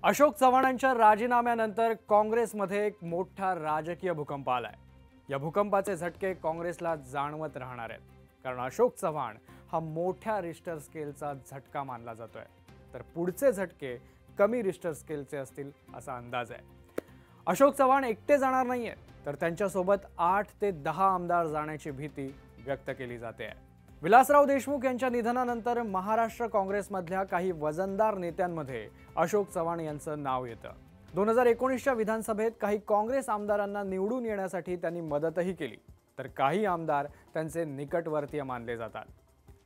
अशोक चव्हाणांच्या राजीनाम्यानंतर काँग्रेसमध्ये एक मोठा राजकीय भूकंप आलाय। या भूकंपाचे झटके काँग्रेसला जाणवत राहणार आहेत, कारण अशोक चव्हाण हा मोठ्या रिश्टर स्केलचा झटका मानला जातोय। तर पुढचे झटके कमी रिश्टर स्केलचे असतील असा अंदाज आहे। अशोक चव्हाण एकटे जाणार नाहीये, तर त्यांच्यासोबत 8 ते 10 आमदार जाण्याची भीती व्यक्त केली जाते आहे। विलासराव देशमुख यांच्या निधनानंतर महाराष्ट्र काँग्रेसमधल्या काही वजनदार नेत्यांमध्ये अशोक चव्हाण यांचं नाव येतं। 2019च्या विधानसभेत काही काँग्रेस आमदारांना निवडून येण्यासाठी त्यांनी मदतही केली, तर काही आमदार त्यांचे निकटवर्तीय मानले जातात।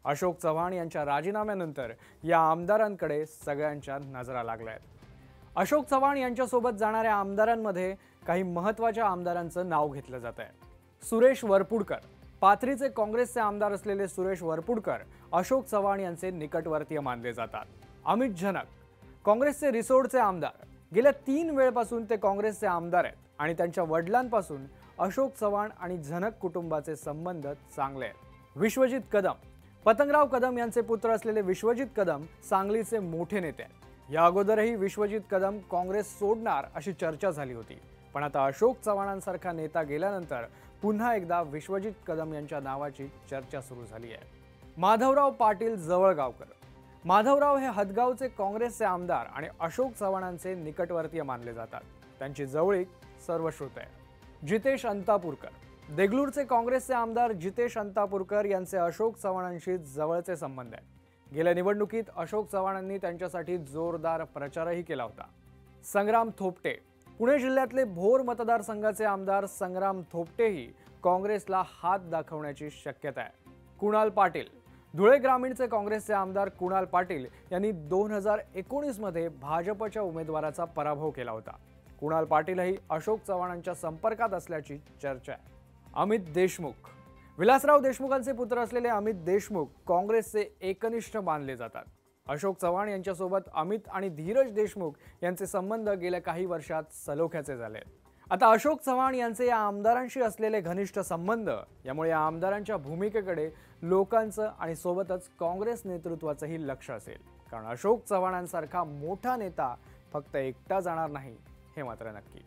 अशोक चव्हाण यांच्या राजीनाम्यानंतर या आमदारांकडे सगळ्यांच्या नजरा लागल्या आहेत। अशोक चव्हाण यांच्यासोबत जाणाऱ्या आमदारांमध्ये काही महत्त्वाच्या आमदारांचं नाव घेतलं जात आहे। सुरेश वरपुडकर, पाथरीचे काँग्रेसचे आमदार असलेले सुरेश वरपुडकर अशोक चव्हाण यांचे निकटवर्तीय मानले जातात। अमित झनक, काँग्रेसचे रिसोडचे आमदार, गेल्या 3 वेळपासून ते काँग्रेसचे आमदार आहेत आणि त्यांच्या वडिलांपासून अशोक चव्हाण आणि झनक कुटुंबाचे संबंध चांगले आहेत। विश्वजित कदम, पतंगराव कदम यांचे पुत्र असलेले विश्वजित कदम सांगलीचे मोठे नेते आहेत। या अगोदरही विश्वजित कदम काँग्रेस सोडणार अशी चर्चा झाली होती, पण आता अशोक चव्हाणांसारखा नेता गेल्यानंतर पुन्हा एकदा विश्वजित कदम यांच्या नावाची चर्चा सुरू झाली आहे। माधवराव पाटील जवळगावकर, माधवराव हे हदगावचे काँग्रेसचे आमदार आणि अशोक चव्हाणांचे निकटवर्तीय मानले जातात। त्यांची जवळीक सर्वश्रुत आहे। जितेश अंतापूरकर, देगलूरचे काँग्रेसचे आमदार जितेश अंतापूरकर यांचे अशोक चव्हाणांशी जवळचे संबंध आहेत। गेल्या निवडणुकीत अशोक चव्हाणांनी त्यांच्यासाठी जोरदार प्रचारही केला होता। संग्राम थोपटे, पुणे जिल्ह्यातले भोर मतदारसंघाचे आमदार संग्राम थोपटेही काँग्रेसला हात दाखवण्याची शक्यता आहे। कुणाल पाटील, धुळे ग्रामीणचे काँग्रेसचे आमदार कुणाल पाटील यांनी 2019 मध्ये भाजपच्या उमेदवाराचा पराभव केला होता। कुणाल पाटीलही अशोक चव्हाणांच्या संपर्कात असल्याची चर्चा आहे। अमित देशमुख, विलासराव देशमुखांचे पुत्र असलेले अमित देशमुख काँग्रेसचे एकनिष्ठ मानले जातात। अशोक चव्हाण यांच्यासोबत अमित आणि धीरज देशमुख यांचे संबंध गेल्या काही वर्षात सलोख्याचे झाले। आता अशोक चव्हाण यांचे या आमदारांशी असलेले घनिष्ठ संबंध यामुळे या आमदारांच्या भूमिकेकडे लोकांचं आणि सोबतच काँग्रेस नेतृत्वाचंही लक्ष असेल, कारण अशोक चव्हाणांसारखा मोठा नेता फक्त एकटा जाणार नाही हे मात्र नक्की।